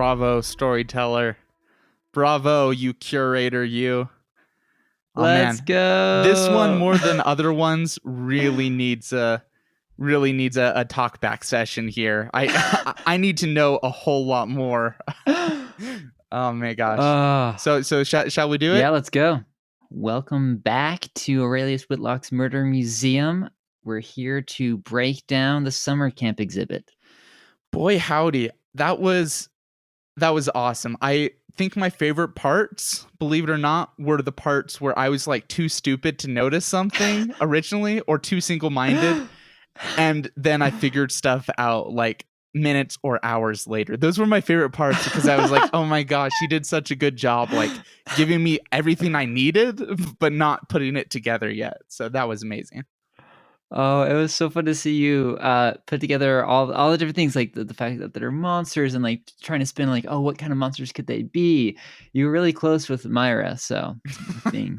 Bravo, storyteller. Bravo, you curator, you. Oh, Let's man. go. This one, more than other ones, really needs a talk back session here. I need to know a whole lot more. Oh my gosh. So shall we do it? Yeah, let's go. Welcome back to Aurelius Whitlock's Murder Museum. We're here to break down the summer camp exhibit. Boy, howdy. That was awesome. I think my favorite parts, believe it or not, were the parts where I was like too stupid to notice something originally or too single-minded. And then I figured stuff out like minutes or hours later. Those were my favorite parts because I was like, oh my gosh, he did such a good job like giving me everything I needed, but not putting it together yet. So that was amazing. Oh, it was so fun to see you put together all the different things, like the fact that they're monsters and like trying to spin like, oh, what kind of monsters could they be? You were really close with Myra, so I'm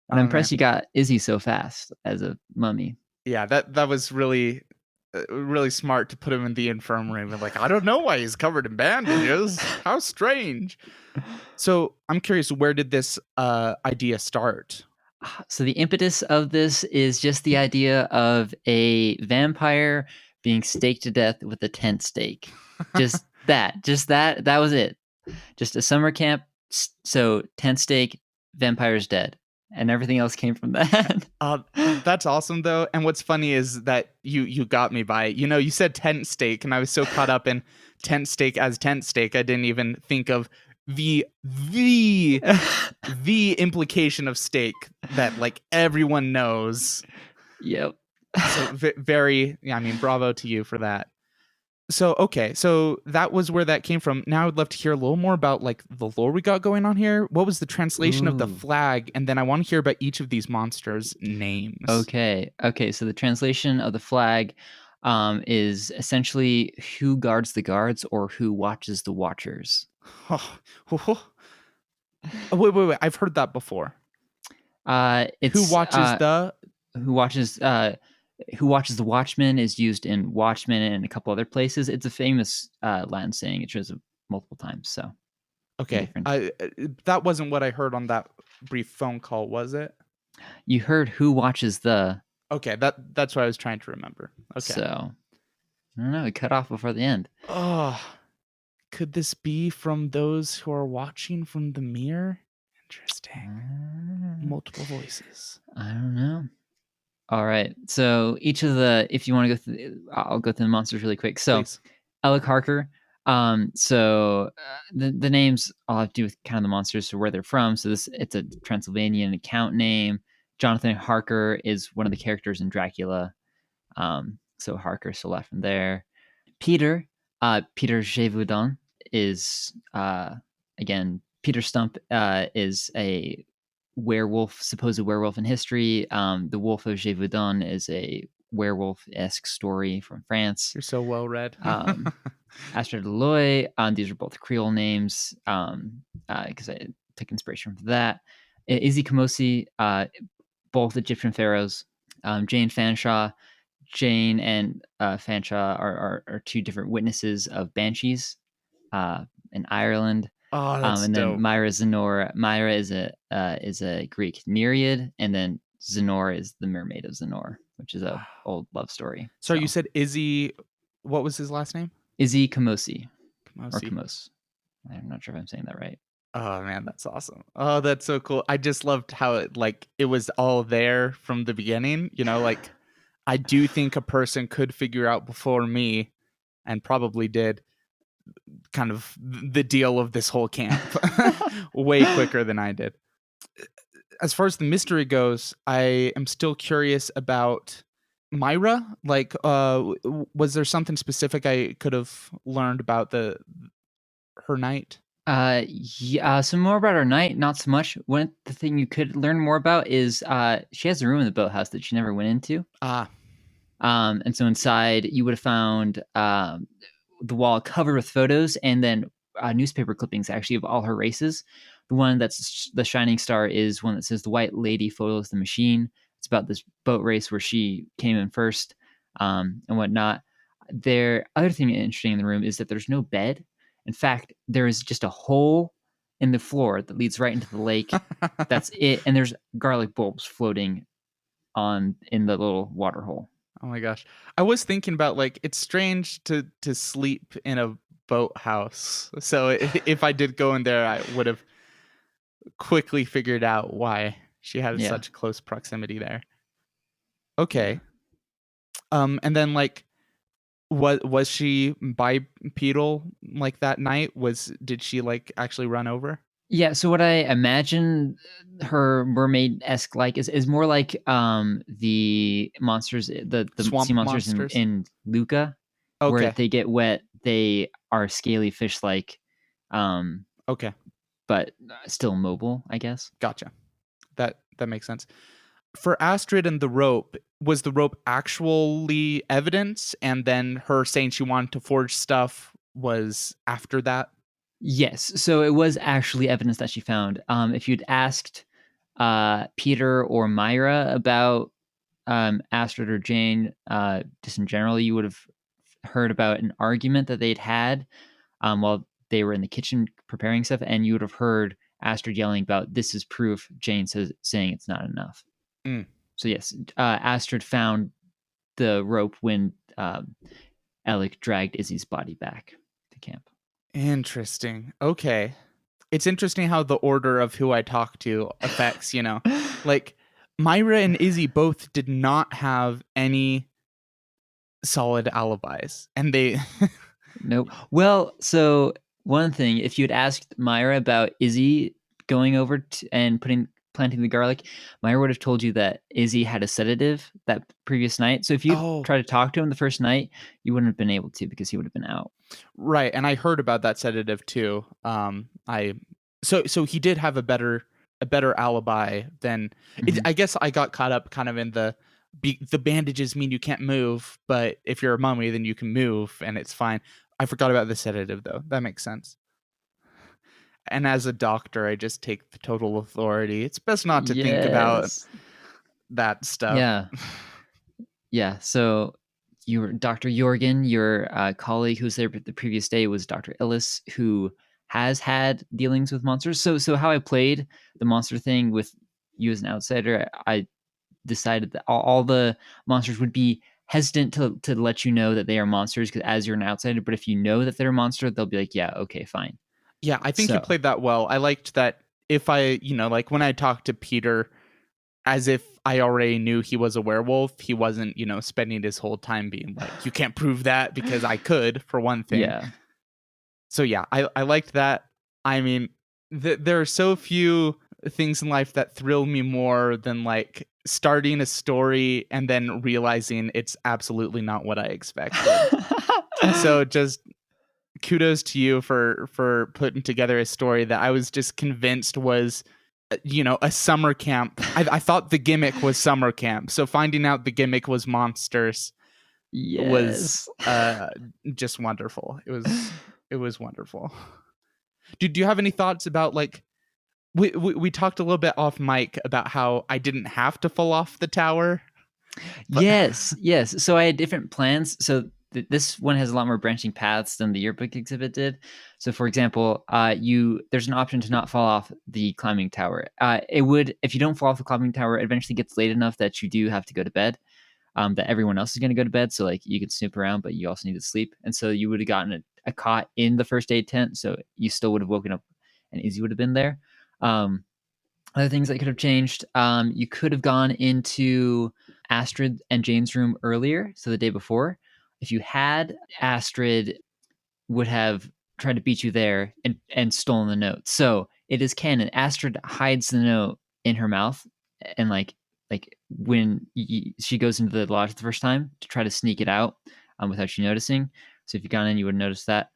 impressed you got Izzy so fast as a mummy. Yeah, that was really smart to put him in the infirmary. But like, I don't know why he's covered in bandages. How strange. So I'm curious, where did this idea start? So the impetus of this is just the idea of a vampire being staked to death with a tent stake. Just that was it. Just a summer camp. So tent stake, vampire's dead. And everything else came from that. That's awesome though. And what's funny is that you got me by, you said tent stake and I was so caught up in tent stake as tent stake. I didn't even think of the implication of stake that like everyone knows. Yep. So bravo to you for that. So, okay, so that was where that came from. Now I'd love to hear a little more about like the lore we got going on here. What was the translation of the flag? And then I want to hear about each of these monsters' names. Okay. So the translation of the flag is essentially who guards the guards or who watches the watchers. Wait. I've heard that before. It's who watches who watches the Watchmen is used in Watchmen and a couple other places. It's a famous Latin saying. It shows up multiple times. So, okay, that wasn't what I heard on that brief phone call, was it? You heard who watches the. Okay, that's what I was trying to remember. Okay, so I don't know. It cut off before the end. Oh, could this be from those who are watching from the mirror? Interesting. Multiple voices. I don't know. All right. So each of if you want to go through, I'll go through the monsters really quick. So Alec Harker. The names all have to do with kind of the monsters, so where they're from. So it's a Transylvanian account name. Jonathan Harker is one of the characters in Dracula. So Harker, so left from there. Peter Gévaudan is again, Peter Stump is a supposed werewolf in history. The Wolf of Gévaudan is a werewolf-esque story from France. You're so well read. Astrid Deloy. These are both Creole names because I took inspiration from that. Izzy Kamosi, both Egyptian pharaohs. Jane Fanshawe. Jane and Fanshawe are two different witnesses of banshees in Ireland. Oh, that's and then dope. Myra Zenor. Myra is a Greek nereid, and then Zenor is the mermaid of Zenor, which is a old love story. So you said Izzy. What was his last name? Izzy Kamosi. Or Kamos. I'm not sure if I'm saying that right. Oh man, that's awesome. Oh, that's so cool. I just loved how it was all there from the beginning. Like I do think a person could figure out before me, and probably did, kind of the deal of this whole camp way quicker than I did. As far as the mystery goes, I am still curious about Myra. Like, was there something specific I could have learned about her night? Yeah. So more about her night, not so much. The thing you could learn more about is she has a room in the boathouse that she never went into. And so inside you would have found the wall covered with photos and then newspaper clippings actually of all her races. The one that's the shining star is one that says the White Lady Foils the Machine. It's about this boat race where she came in first and whatnot. Other thing interesting in the room is that there's no bed. In fact, there is just a hole in the floor that leads right into the lake. That's it. And there's garlic bulbs floating in the little water hole. Oh my gosh. I was thinking about like it's strange to sleep in a boathouse. So if I did go in there, I would have quickly figured out why she had such close proximity there. Okay. And then like was she bipedal like that night? Did she like actually run over? Yeah, so what I imagine her mermaid-esque like is more like the monsters, the Swamp sea monsters monsters? in Luca, where Okay. they get wet, they are scaly fish like, Okay. but still mobile, I guess. Gotcha. That makes sense. For Astrid and the rope, was the rope actually evidence, and then her saying she wanted to forge stuff was after that? Yes, so it was actually evidence that she found. If you'd asked Peter or Myra about Astrid or Jane, just in general, you would have heard about an argument that they'd had while they were in the kitchen preparing stuff, and you would have heard Astrid yelling about, "This is proof," Jane saying it's not enough. So yes, Astrid found the rope when Alec dragged Izzy's body back to camp. Interesting. Okay. It's interesting how the order of who I talk to affects, like Myra and Izzy both did not have any solid alibis, and they Nope. Well, so one thing, if you had asked Myra about Izzy going over and planting the garlic, Myra would have told you that Izzy had a sedative that previous night. So if you try to talk to him the first night, you wouldn't have been able to because he would have been out. Right, and I heard about that sedative too. So he did have a better alibi than I guess I got caught up kind of in the bandages mean you can't move, but if you're a mummy, then you can move and it's fine. I forgot about the sedative though. That makes sense. And as a doctor, I just take the total authority. It's best not to think about that stuff. Yeah. Yeah. So Dr. Jorgen, your colleague who was there the previous day, was Dr. Ellis, who has had dealings with monsters. So how I played the monster thing with you as an outsider, I decided that all the monsters would be hesitant to let you know that they are monsters because as you're an outsider, but if you know that they're a monster, they'll be like, yeah, okay, fine. Yeah, I think you played that well. I liked that if I, like when I talked to Peter as if I already knew he was a werewolf, he wasn't, spending his whole time being like, you can't prove that because I could, for one thing. Yeah. So yeah, I liked that. I mean, there are so few things in life that thrill me more than like starting a story and then realizing it's absolutely not what I expected. So just kudos to you for putting together a story that I was just convinced was, a summer camp. I thought the gimmick was summer camp. So finding out the gimmick was monsters was just wonderful. It was wonderful. Do you have any thoughts about like we talked a little bit off mic about how I didn't have to fall off the tower? Yes. So I had different plans. So this one has a lot more branching paths than the yearbook exhibit did. So, for example, there's an option to not fall off the climbing tower. It would, if you don't fall off the climbing tower, it eventually gets late enough that you do have to go to bed. That everyone else is going to go to bed. So, like, you could snoop around, but you also need to sleep. And so you would have gotten a cot in the first aid tent. So you still would have woken up, and Izzy would have been there. Other things that could have changed. You could have gone into Astrid and Jane's room earlier, so the day before. If you had, Astrid would have tried to beat you there and stolen the note. So it is canon. Astrid hides the note in her mouth, and like when she goes into the lodge the first time to try to sneak it out without you noticing. So if you gone in, you would notice that.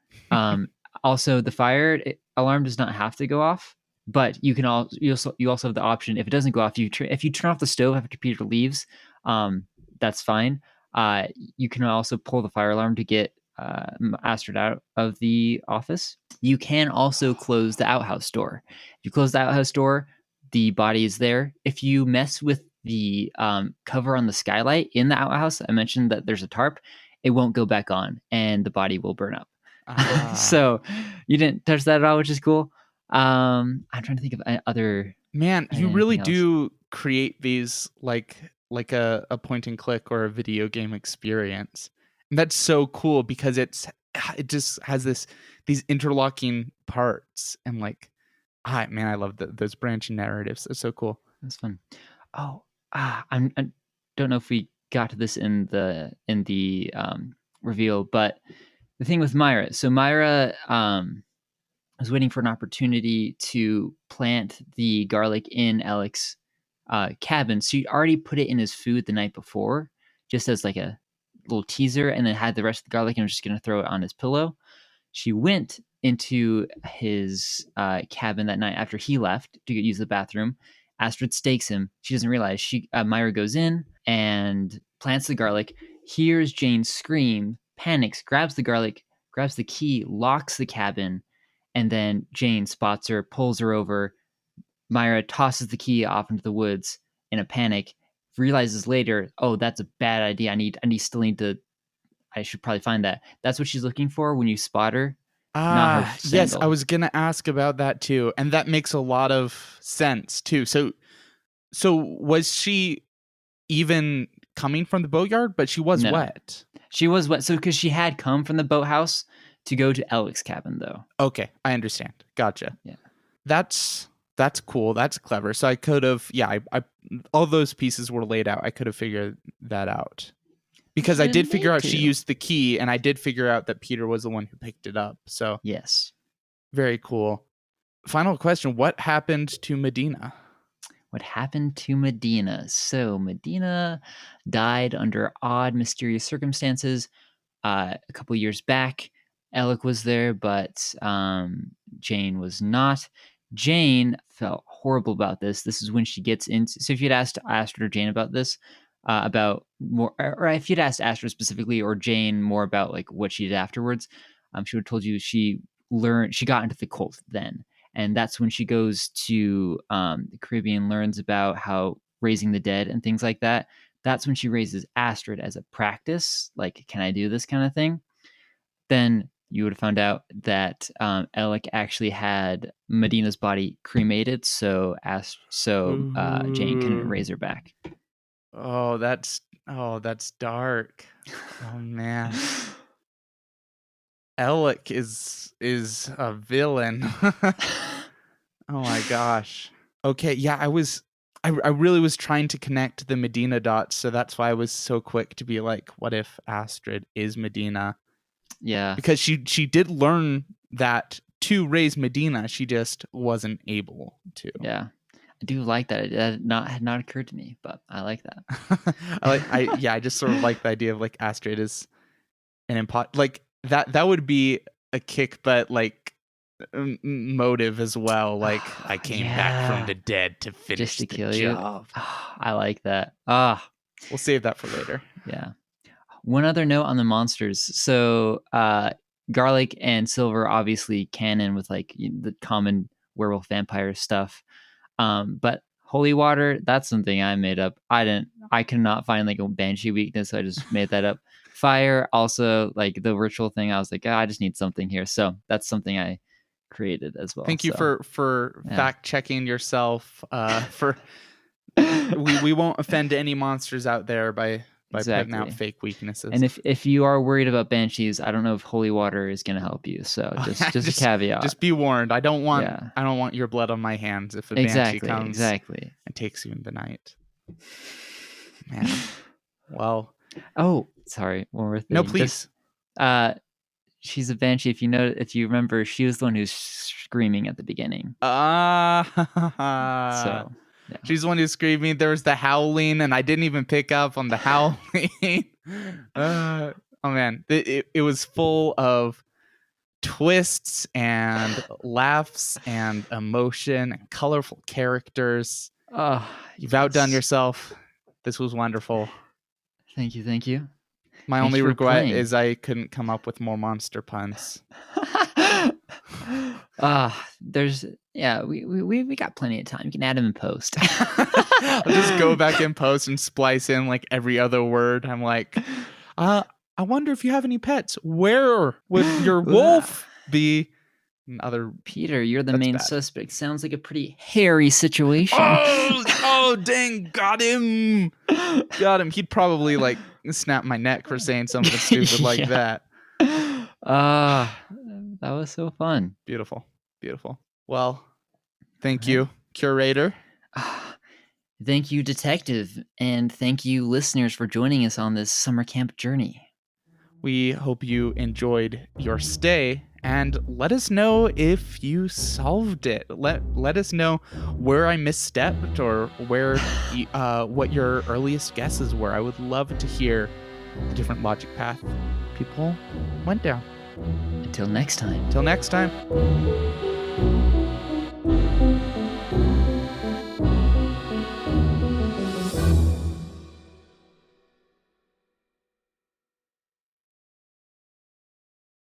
Also, the fire alarm does not have to go off, but you also have the option if it doesn't go off. If you turn off the stove after Peter leaves, that's fine. You can also pull the fire alarm to get Astrid out of the office. You can also close the outhouse door. If you close the outhouse door, the body is there. If you mess with the cover on the skylight in the outhouse, I mentioned that there's a tarp, it won't go back on and the body will burn up. So you didn't touch that at all, which is cool. I'm trying to think of other. Man, you really else. do create these like a point and click or a video game experience. And that's so cool because it just has these interlocking parts and like man, I love those branching narratives. It's so cool. That's fun. Oh, I don't know if we got to this in the reveal, but the thing with Myra. So Myra was waiting for an opportunity to plant the garlic in Alec's cabin. So he already put it in his food the night before, just as like a little teaser, and then had the rest of the garlic and was just going to throw it on his pillow. She went into his cabin that night after he left to use the bathroom. Astrid stakes him. She doesn't realize. Myra goes in and plants the garlic, hears Jane scream, panics, grabs the garlic, grabs the key, locks the cabin, and then Jane spots her, pulls her over. Myra tosses the key off into the woods in a panic, realizes later, oh, that's a bad idea. I should probably find that. That's what she's looking for when you spot her. Yes, I was gonna ask about that too, and that makes a lot of sense too. So was she even coming from the boatyard? But she was wet. She was wet, so because she had come from the boathouse to go to Alec's cabin, though. Okay, I understand. Gotcha. Yeah, that's cool. That's clever. So I could have, I all those pieces were laid out. I could have figured that out. Because I did figure out she used the key, and I did figure out that Peter was the one who picked it up. So yes, very cool. Final question: what happened to Medina? What happened to Medina? So Medina died under odd, mysterious circumstances. A couple years back, Alec was there, but Jane was not. Jane felt horrible about this. This is when she gets into. So if you'd asked Astrid or Jane about this. About more, or if you'd asked Astrid specifically or Jane more about like what she did afterwards, she would have told you she got into the cult then, and that's when she goes to the Caribbean, learns about how raising the dead and things like that. That's when she raises Astrid as a practice, like, can I do this kind of thing? Then you would have found out that Alec actually had Medina's body cremated, so Jane couldn't raise her back. Oh, that's dark. Oh man. Alec is a villain. Oh my gosh. Okay, yeah, I really was trying to connect the Medina dots, so that's why I was so quick to be like, what if Astrid is Medina? Yeah. Because she did learn that to raise Medina, she just wasn't able to. Yeah. I do like that. It had not occurred to me, but I like that. I just sort of like the idea of like Astrid is an like that would be a kick, but like motive as well. Like I came back from the dead to finish just to kill job. You. I like that. We'll save that for later. Yeah. One other note on the monsters. So Garlic and Silver obviously canon with like the common werewolf vampire stuff. But holy water, that's something I made up. I cannot find like a banshee weakness, so I just made that up. Fire, also like the ritual thing, I was like, I just need something here. So that's something I created as well. Thank you for fact checking yourself. We won't offend any monsters out there by putting out fake weaknesses. And if you are worried about banshees, I don't know if holy water is going to help you. So just a caveat. Just be warned. I don't want your blood on my hands if a banshee comes and takes you in the night. Man. Well. Oh, sorry. One more thing. No, please. She's a banshee. If you remember, she was the one who's screaming at the beginning. So. Yeah. She's the one who's screaming. There was the howling, and I didn't even pick up on the howling. Oh man, it was full of twists and laughs and emotion and colorful characters. You've outdone yourself. This was wonderful. Thank you. My only regret is I couldn't come up with more monster puns. We got plenty of time. You can add them in post. I'll just go back in post and splice in like every other word. I'm like, I I wonder if you have any pets. Where would your wolf be? Peter, you're the main suspect. Sounds like a pretty hairy situation. Oh, dang, got him. He'd probably like snap my neck for saying something stupid like that. That was so fun. Beautiful. Well, thank you, curator. Thank you, detective, and thank you, listeners, for joining us on this summer camp journey. We hope you enjoyed your stay, and let us know if you solved it. Let us know where I misstepped or where what your earliest guesses were. I would love to hear the different logic path people went down. Until next time. Till next time.